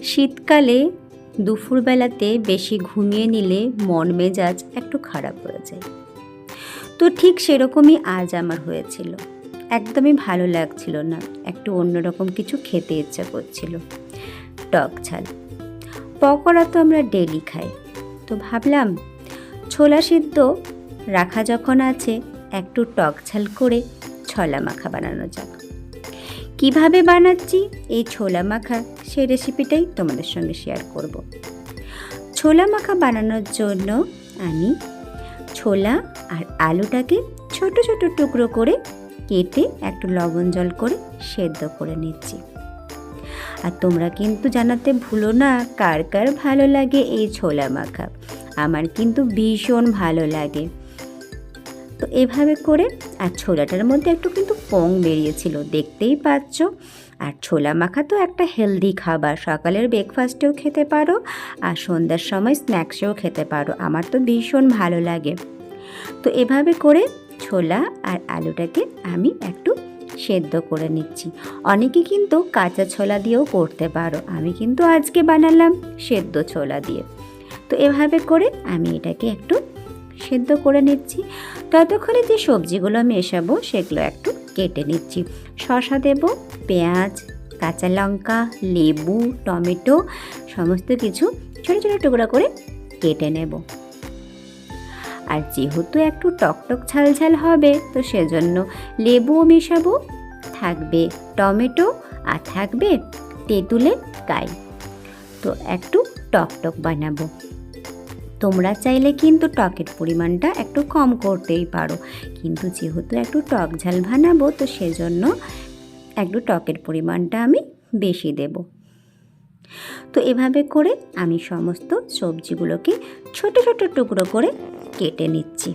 শীতকালে দুপুরবেলাতে বেশি ঘুমিয়ে নিলে মন মেজাজ একটু খারাপ হয়ে যায়। তো ঠিক সেরকমই আজ আমার হয়েছিল। একদমই ভালো লাগছিল না, একটু অন্যরকম কিছু খেতে ইচ্ছা করছিল। টক ঝাল পকোড়া তো আমরা ডেলি খাই, তো ভাবলাম ছোলা সিদ্ধ রাখা যখন আছে একটু টক ঝাল করে ছোলা মাখা বানানো যাক। কিভাবে বানাচ্ছি এই ছোলা মাখা সেই রেসিপিটাই তোমাদের সঙ্গে শেয়ার করব। ছোলা মাখা বানানোর জন্য আমি ছোলা আর আলুটাকে ছোট ছোট টুকরো করে কেটে একটু লবণ জল করে সেদ্ধ করে নিচ্ছি। আর তোমরা কিন্তু জানাতে ভুলো না কার কার ভালো লাগে এই ছোলা মাখা। আমার কিন্তু ভীষণ ভালো লাগে। তো এভাবে করে, আর ছোলাটার মধ্যে একটু কিন্তু পং বেরিয়েছিল, দেখতেই পাচ্ছ। আর ছোলা মাখা তো একটা হেলদি খাবার, সকালের ব্রেকফাস্টেও খেতে পারো আর সন্ধ্যার সময় স্ন্যাক্সেও খেতে পারো। আমার তো ভীষণ ভালো লাগে। তো এভাবে করে ছোলা আর আলুটাকে আমি একটু সেদ্ধ করে নিচ্ছি। অনেকে কিন্তু কাঁচা ছোলা দিয়েও করতে পারো, আমি কিন্তু আজকে বানালাম সেদ্ধ ছোলা দিয়ে। তো এভাবে করে আমি এটাকে একটু সেদ্ধ করে নিচ্ছি। ততক্ষণে যে সবজিগুলো মেশাবো সেগুলো একটু কেটে নিচ্ছি। শসা দেব, পেঁয়াজ, কাঁচা লঙ্কা, লেবু, টমেটো সমস্ত কিছু ছোটো ছোটো টুকরা করে কেটে নেব। আর যেহেতু একটু টকটক ঝাল ঝাল হবে, তো সেজন্য লেবুও মেশাবো, থাকবে টমেটো আর থাকবে তেঁতুলের কাই। তো একটু টকটক বানাবো। তোমরা চাইলে কিন্তু টকের পরিমাণটা একটু কম করতেই পারো, কিন্তু যেহেতু একটু টক ঝাল বানাবো তো সেজন্য একটু টকের পরিমাণটা আমি বেশি দেব। তো এভাবে করে আমি সমস্ত সবজিগুলোকে ছোট ছোট টুকরো করে কেটে নিচ্ছি।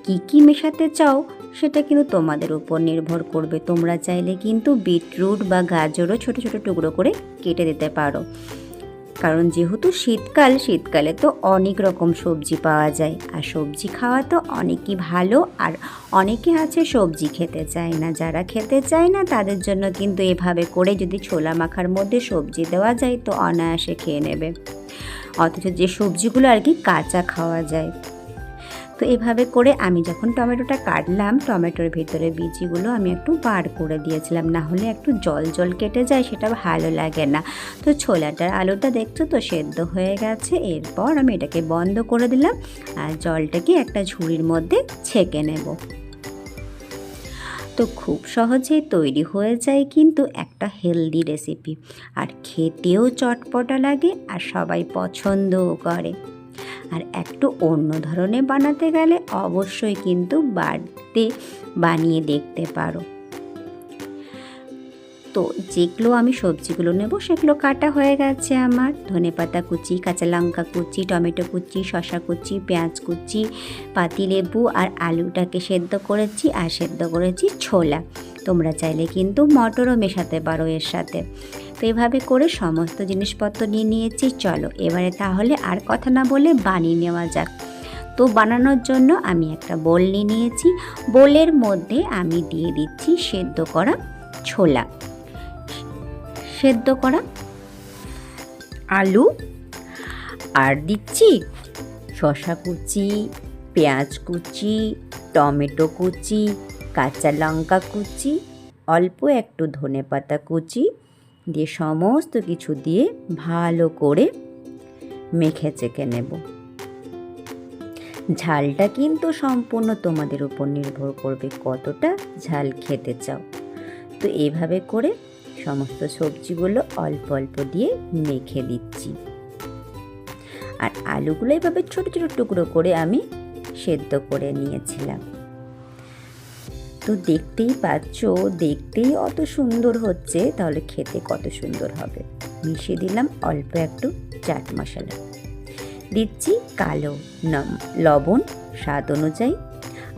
কি কি মেশাতে চাও সেটা কিন্তু তোমাদের উপর নির্ভর করবে। তোমরা চাইলে কিন্তু বিটরুট বা গাজরও ছোট ছোট টুকরো করে কেটে দিতে পারো, কারণ যেহেতু শীতকালে তো অনেক রকম সবজি পাওয়া যায়। আর সবজি খাওয়া তো অনেকই ভালো, আর অনেকে আছে সবজি খেতে চায় না। যারা খেতে চায় না তাদের জন্য কিন্তু এভাবে করে যদি ছোলা মাখার মধ্যে সবজি দেওয়া যায় তো অনায়াসে খেয়ে নেবে, অথচ যে সবজিগুলো আর কি কাঁচা খাওয়া যায়। তো এভাবে করে আমি যখন টমেটোটা কাটলাম, টমেটোর ভিতরে বীজগুলো আমি একটু বার করে দিয়েছিলাম, না হলে একটু জল জল কেটে যায়, সেটা ভালো লাগে না। তো ছোলাটার আলুটা দেখছো তো সেদ্ধ হয়ে গেছে। এরপর আমি এটাকে বন্ধ করে দিলাম আর জলটাকে একটা ঝুড়ির মধ্যে ছেঁকে নেব। তো খুব সহজেই তৈরি হয়ে যায় কিন্তু একটা হেলদি রেসিপি, আর খেতেও চটপটা লাগে আর সবাই পছন্দও করে। আর একটু অন্য ধরনের বানাতে গেলে অবশ্যই কিন্তু বাড়িতে বানিয়ে দেখতে পারো। তো যেগুলো আমি সবজিগুলো নেব সেগুলো কাটা হয়ে গেছে আমার। ধনেপাতা কুচি, কাঁচা লঙ্কা কুচি, টমেটো কুচি, শসা কুচি, পেঁয়াজ কুচি, পাতিলেবু আর আলুটাকে সেদ্ধ করেছি, আর সেদ্ধ করেছি ছোলা। তোমরা চাইলে কিন্তু মটরও মেশাতে পারো এর সাথে। তো এভাবে করে সমস্ত জিনিসপত্র নিয়ে নিয়েছি। চলো এবারে তাহলে আর কথা না বলে বানিয়ে নেওয়া যাক। তো বানানোর জন্য আমি একটা বোল নিয়ে নিয়েছি। বোলের মধ্যে আমি দিয়ে দিচ্ছি সেদ্ধ করা ছোলা, সেদ্ধ করা আলু, আর দিচ্ছি শসা কুচি, পেঁয়াজ কুচি, টমেটো কুচি, কাঁচা লঙ্কা কুচি, অল্প একটু ধনেপাতা কুচি দিয়ে সমস্ত কিছু দিয়ে ভালো করে মেখে চেকে নেব। ঝালটা কিন্তু সম্পূর্ণ তোমাদের উপর নির্ভর করবে কতটা ঝাল খেতে চাও। তো এইভাবে করে সমস্ত সবজিগুলো অল্প অল্প দিয়ে মেখে দিচ্ছি। আর আলুগুলো এভাবে ছোট ছোট টুকরো করে আমি সেদ্ধ করে নিয়েছিলাম। তো দেখতেই পাচ্ছ, দেখতেই অত সুন্দর হচ্ছে, তাহলে খেতে কত সুন্দর হবে। মিশিয়ে দিলাম অল্প একটু চাট মশলা, দিচ্ছি কালো লবণ স্বাদ অনুযায়ী,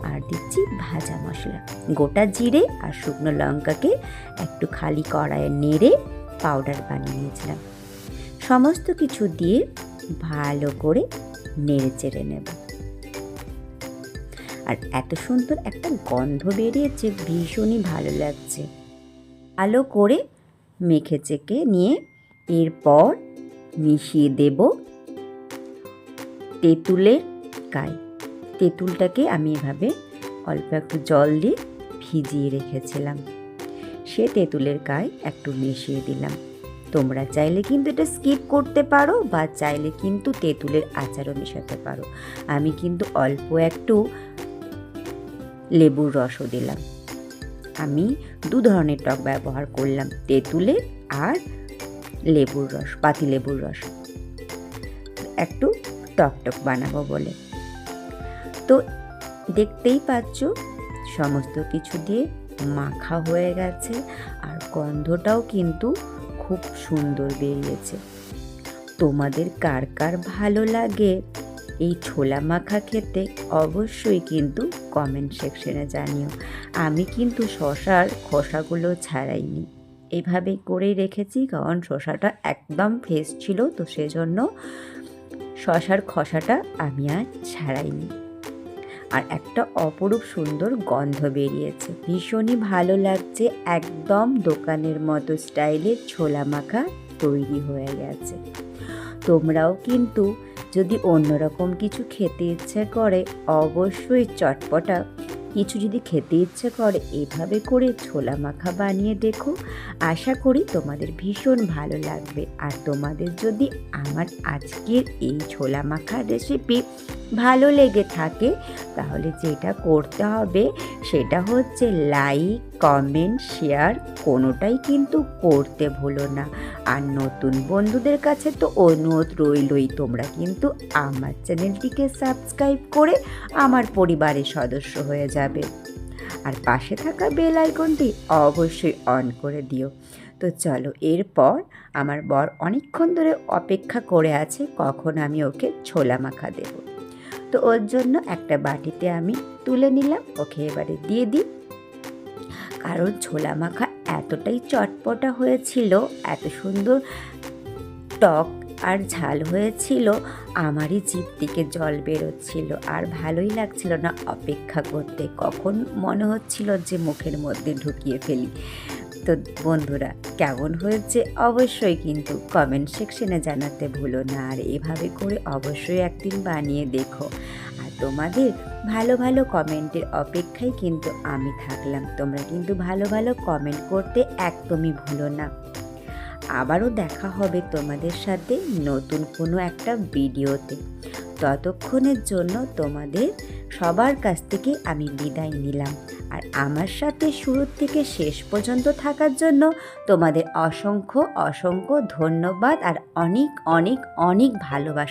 আর দিচ্ছি ভাজা মশলা, গোটা জিরে আর শুকনো লঙ্কাকে একটু খালি কড়াইয়ে নেড়ে পাউডার বানিয়ে নিয়েছিলাম। সমস্ত কিছু দিয়ে ভালো করে নেড়ে চেড়ে নেব। আর এত সুন্দর একটা গন্ধ বেরিয়েছে, ভীষণই ভালো লাগছে। ভালো করে মেখে চেকে নিয়ে এরপর মিশিয়ে দেব তেঁতুলের কাই। তেঁতুলটাকে আমি এভাবে অল্প একটু জল দিয়ে ভিজিয়ে রেখেছিলাম, সে তেঁতুলের কাই একটু মিশিয়ে দিলাম। তোমরা চাইলে কিন্তু এটা স্কিপ করতে পারো বা চাইলে কিন্তু তেঁতুলের আচারও মেশাতে পারো। আমি কিন্তু অল্প একটু লেবুর রসও দিলাম। আমি দু ধরনের টক ব্যবহার করলাম, তেঁতুলের আর লেবুর রস, পাতি লেবুর রস, একটু টক বানাবো বলে। তো দেখতেই পাচ্ছ সমস্ত কিছু দিয়ে মাখা হয়ে গেছে আর গন্ধটাও কিন্তু খুব সুন্দর বেরিয়েছে। তোমাদের কার কার ভালো লাগে এই ছোলা মাখা খেতে অবশ্যই কিন্তু কমেন্ট সেকশনে জানিও। আমি কিন্তু শসার খোসাগুলো ছাড়াইনি, এভাবে করেই রেখেছি, কারণ শসাটা একদম ফ্রেশ ছিল, তো সেজন্য শসার খোসাটা আমি আর ছাড়াইনি। আর একটা অপরূপ সুন্দর গন্ধ বেরিয়েছে, ভীষণই ভালো লাগছে। একদম দোকানের মতো স্টাইলের ছোলা মাখা তৈরি হয়ে গেছে। তোমরাও কিন্তু যদি অন্যরকম কিছু খেতে ইচ্ছে করে, অবশ্যই চটপটা কিছু যদি খেতে ইচ্ছে করে, এভাবে করে ছোলা মাখা বানিয়ে দেখো। আশা করি তোমাদের ভীষণ ভালো লাগবে। আর তোমাদের যদি আমার আজকের এই ছোলা মাখার রেসিপি ভালো লেগে থাকে, তাহলে যেটা করতে হবে সেটা হচ্ছে লাইক, কমেন্ট, শেয়ার কোনোটাই কিন্তু করতে ভুলো না। আর নতুন বন্ধুদের কাছে তো অনুরোধ রইলই, তোমরা কিন্তু আমার চ্যানেলটিকে সাবস্ক্রাইব করে আমার পরিবারের সদস্য হয়ে যাবে। আর পাশে থাকা বেল আইকনটি অবশ্যই অন করে দিও। তো চলো, এরপর আমার বর অনেকক্ষণ ধরে অপেক্ষা করে আছে কখন আমি ওকে ছোলা মাখা দেব। তো ওর জন্য একটা বাটিতে আমি তুলে নিলাম, ওকে এবারে দিয়ে দিই। কারণ ছোলা মাখা এতটাই চটপটা হয়েছিল, এত সুন্দর টক আর ঝাল হয়েছিল, আমারই জিভ থেকে জল বেরোচ্ছিল আর ভালোই লাগছিল না অপেক্ষা করতে, কখন মনে হচ্ছিল যে মুখের মধ্যে ঢুকিয়ে ফেলি। তো বন্ধুরা, কেমন হয়েছে অবশ্যই কিন্তু কমেন্ট সেকশনে জানাতে ভুলো না। আর এভাবে করে অবশ্যই একদিন বানিয়ে দেখো। আর তোমাদের ভালো ভালো কমেন্টের অপেক্ষায় কিন্তু আমি থাকলাম। তোমরা কিন্তু ভালো ভালো কমেন্ট করতে একদমই ভুলো না। আবারও দেখা হবে তোমাদের সাথে নতুন কোনো একটা ভিডিওতে। ততক্ষণের জন্য তোমাদের সবার কাছ থেকে আমি বিদায় নিলাম। আর আমার সাথে শুরু থেকে শেষ পর্যন্ত থাকার জন্য তোমাদের অসংখ্য অসংখ্য ধন্যবাদ আর অনেক অনেক অনেক ভালোবাসা।